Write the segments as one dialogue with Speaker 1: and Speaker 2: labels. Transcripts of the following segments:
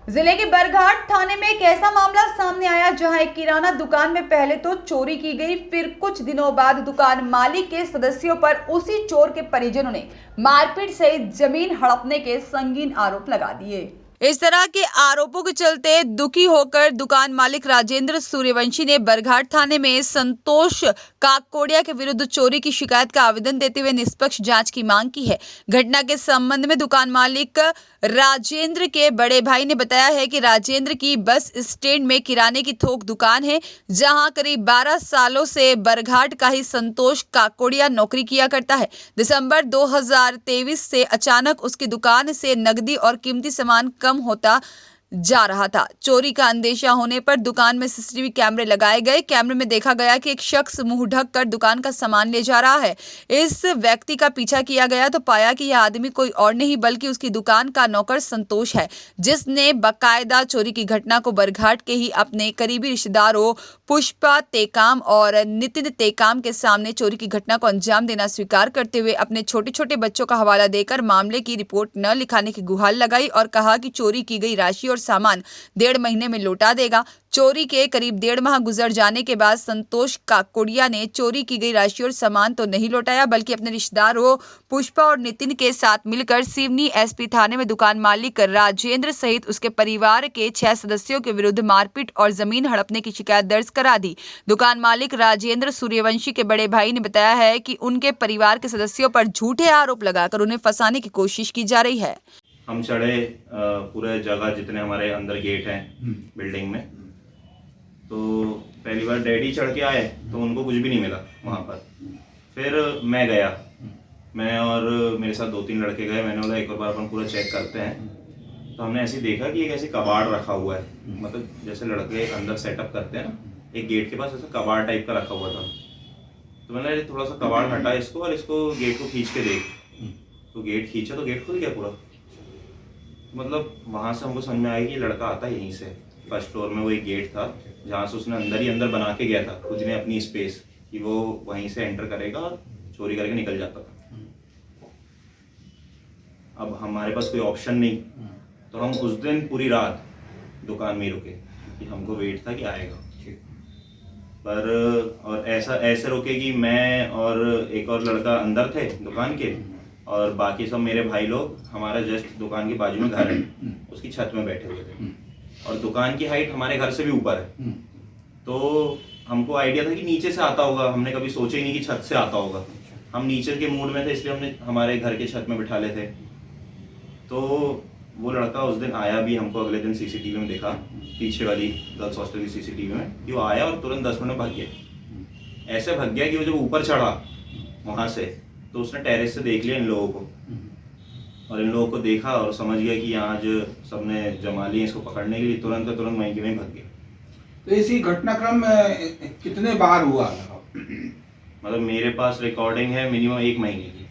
Speaker 1: जिले के बरघाट थाने में एक ऐसा मामला सामने आया जहां एक किराना दुकान में पहले तो चोरी की गई, फिर कुछ दिनों बाद दुकान मालिक के सदस्यों पर उसी चोर के परिजनों ने मारपीट सहित जमीन हड़पने के संगीन आरोप लगा दिए। इस तरह के आरोपों के चलते दुखी होकर दुकान मालिक राजेंद्र सूर्यवंशी ने बरघाट थाने में संतोष काकोड़िया के विरुद्ध चोरी की शिकायत का आवेदन देते हुए निष्पक्ष जांच की मांग की है। घटना के संबंध में दुकान मालिक राजेंद्र के बड़े भाई ने बताया है कि राजेंद्र की बस स्टैंड में किराने की थोक दुकान है, जहां करीब 12 सालों से बरघाट का ही संतोष काकोड़िया नौकरी किया करता है। दिसंबर 2023 से अचानक उसकी दुकान से नकदी और कीमती सामान कम होता जा रहा था। चोरी का अंदेशा होने पर दुकान में सीसीटीवी कैमरे लगाए गए। कैमरे में देखा गया कि एक शख्स मुंह ढक कर दुकान का सामान ले जा रहा है। इस व्यक्ति का पीछा किया गया तो पाया कि यह आदमी कोई और नहीं बल्कि उसकी दुकान का नौकर संतोष है, जिसने बाकायदा चोरी की घटना को बरघाट के ही अपने करीबी रिश्तेदारों पुष्पा टेकाम और नितिन टेकाम के सामने चोरी की घटना को अंजाम देना स्वीकार करते हुए अपने छोटे छोटे बच्चों का हवाला देकर मामले की रिपोर्ट न लिखाने की गुहार लगाई और कहा कि चोरी की गई राशि और सामान 1.5 महीने में लौटा देगा। चोरी के करीब 1.5 माह गुजर जाने के बाद संतोष काकोड़िया ने चोरी की गई राशि और सामान तो नहीं लौटाया, बल्कि अपने रिश्तेदारों पुष्पा और नितिन के साथ मिलकर सिवनी एसपी थाने में दुकान मालिक राजेंद्र सहित उसके परिवार के 6 सदस्यों के विरुद्ध मारपीट और जमीन हड़पने की शिकायत दर्ज करा दी। दुकान मालिक राजेंद्र सूर्यवंशी के बड़े भाई ने बताया है कि उनके परिवार के सदस्यों पर झूठे आरोप लगाकर उन्हें फंसाने की कोशिश की जा रही है।
Speaker 2: हम चढ़े पूरे जगह जितने हमारे अंदर गेट हैं बिल्डिंग में, तो पहली बार डैडी चढ़ के आए तो उनको कुछ भी नहीं मिला वहाँ पर। फिर मैं गया, मैं और मेरे साथ 2-3 लड़के गए। मैंने बोला एक बार अपन पूरा चेक करते हैं। तो हमने ऐसे देखा कि एक ऐसे कबाड़ रखा हुआ है, मतलब जैसे लड़के अंदर सेटअप करते हैं ना, एक गेट के पास ऐसा कबाड़ टाइप का रखा हुआ था। तो मैंने थोड़ा सा कबाड़ हटा इसको और इसको गेट को खींच के देख, तो गेट खींचा तो गेट खुल गया पूरा। मतलब वहाँ से हमको समझ में आया कि लड़का आता यहीं से। फर्स्ट फ्लोर में वो एक गेट था जहाँ से उसने अंदर ही अंदर बना के गया था खुद ने अपनी स्पेस, कि वो वहीं से एंटर करेगा और चोरी करके निकल जाता था। अब हमारे पास कोई ऑप्शन नहीं, तो हम उस दिन पूरी रात दुकान में रुके कि हमको वेट था कि आएगा। पर और ऐसे रुके कि मैं और एक और लड़का अंदर थे दुकान के, और बाकी सब मेरे भाई लोग हमारा जस्ट दुकान के बाजू में घर है, उसकी छत में बैठे हुए थे। और दुकान की हाइट हमारे घर से भी ऊपर है, तो हमको आइडिया था कि नीचे से आता होगा। हमने कभी सोचा ही नहीं कि छत से आता होगा। हम नीचे के मूड में थे, इसलिए हमने हमारे घर के छत में बिठा ले थे। तो वो लड़का उस दिन आया भी, हमको अगले दिन सीसीटीवी में देखा, पीछे वाली गर्ल्स हॉस्टल की सीसीटीवी में, कि वो आया और तुरंत 10 मिनट में भाग गया। ऐसे भाग गया कि वो जब ऊपर चढ़ा वहाँ से, तो उसने टेरेस से देख लिया इन लोगों को, और इन लोगों को देखा और समझ गया कि आज सबने जमा लिए इसको पकड़ने के लिए, तुरंत वहीं के वहीं भाग गया।
Speaker 3: तो इसी घटनाक्रम कितने बार हुआ?
Speaker 2: मतलब मेरे पास रिकॉर्डिंग है मिनिमम 1 महीने की।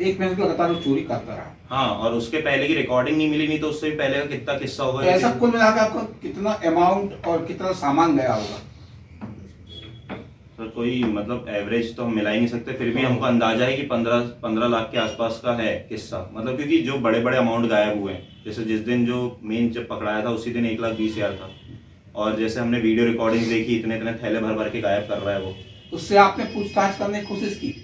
Speaker 3: 1 महीने लगातार वो चोरी करता रहा?
Speaker 2: हाँ, और उसके पहले की रिकॉर्डिंग नहीं मिली, नहीं तो उससे भी पहले का कितना किस्सा होगा।
Speaker 3: तो ऐसा कुल मिलाकर आपको कितना अमाउंट और कितना सामान गया होगा?
Speaker 2: सर कोई मतलब एवरेज तो हम मिला ही नहीं सकते, फिर भी हमको अंदाजा है कि 15 लाख के आसपास का है किस्सा। मतलब क्योंकि जो बड़े बड़े अमाउंट गायब हुए हैं, जैसे जिस दिन जो मेन जब पकड़ाया था उसी दिन 1,20,000 था, और जैसे हमने वीडियो रिकॉर्डिंग देखी, इतने थैले भर भर के गायब कर रहा है वो।
Speaker 3: उससे आपने पूछताछ करने की कोशिश की?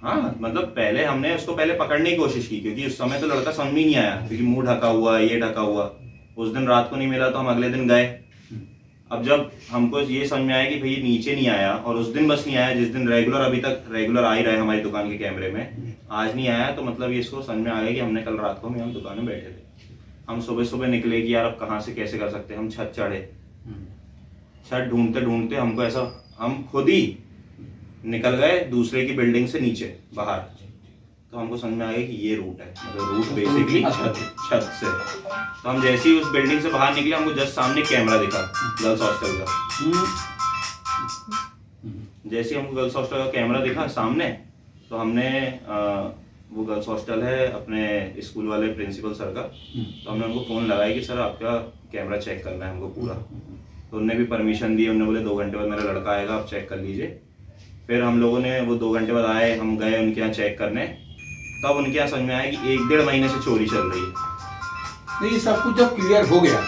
Speaker 2: हाँ, मतलब पहले हमने उसको पकड़ने की कोशिश की, क्योंकि उस समय तो लड़का समझ में नहीं आया, क्योंकि मुंह ढका हुआ, ये ढका हुआ। उस दिन रात को नहीं मिला तो हम अगले दिन गए। अब जब हमको ये समझ में आया कि भाई नीचे नहीं आया, और उस दिन बस नहीं आया जिस दिन रेगुलर, अभी तक रेगुलर आ ही रहा है हमारी दुकान के कैमरे में, आज नहीं आया, तो मतलब ये इसको समझ में आ गया कि हमने कल रात को हम दुकान में बैठे थे। हम सुबह सुबह निकले कि यार अब कहाँ से कैसे कर सकते हैं। हम छत चढ़े, छत ढूंढते ढूंढते हमको ऐसा, हम खुद ही निकल गए दूसरे की बिल्डिंग से नीचे बाहर, तो हमको समझ में आ गया कि ये रूट है, मतलब रूट बेसिकली छत से। तो हम जैसे ही उस बिल्डिंग से बाहर निकले, हमको जस्ट सामने कैमरा दिखा गर्ल्स हॉस्टल का। जैसे ही हमको गर्ल्स हॉस्टल का कैमरा दिखा सामने, तो हमने वो गर्ल्स हॉस्टल है अपने स्कूल वाले प्रिंसिपल सर का, तो हमने उनको फ़ोन लगाया कि सर आपका कैमरा चेक करना है हमको पूरा। तो उन्होंने भी परमिशन दी। उन्होंने बोले 2 घंटे बाद मेरा लड़का आएगा, आप चेक कर लीजिए। फिर हम लोगों ने, वो 2 घंटे बाद आए, हम गए उनके यहाँ चेक करने, तब उनके यहाँ समझ में आया कि 1-1.5 महीने से चोरी चल रही है।
Speaker 3: नहीं, सब कुछ जब क्लियर हो गया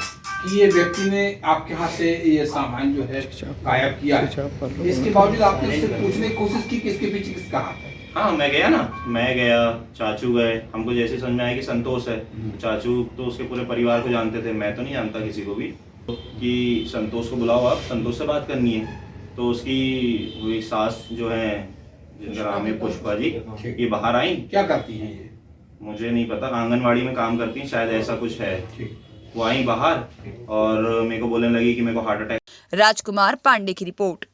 Speaker 3: कि ये व्यक्ति ने आपके हाथ से ये सामान जो है गायब किया है, इसके बावजूद आपने उससे पूछने की कोशिश की कि इसके पीछे किसका हाथ है?
Speaker 2: हाँ मैं गया ना, मैं गया, चाचू गए, हमको जैसे समझ में आया कि संतोष है। चाचू तो उसके पूरे परिवार को जानते थे, मैं तो नहीं जानता किसी को भी, कि संतोष को बुलाओ, आप संतोष से बात करनी है। तो उसकी वही सास जो है, जिनका नाम है पुष्पा जी, ये बाहर आई।
Speaker 3: क्या करती हैं ये?
Speaker 2: मुझे नहीं पता, आंगनवाड़ी में काम करती हैं शायद, ऐसा कुछ है। वो आई बाहर और मेरे को बोलने लगी कि मेरे को हार्ट अटैक।
Speaker 1: राजकुमार पांडे की रिपोर्ट।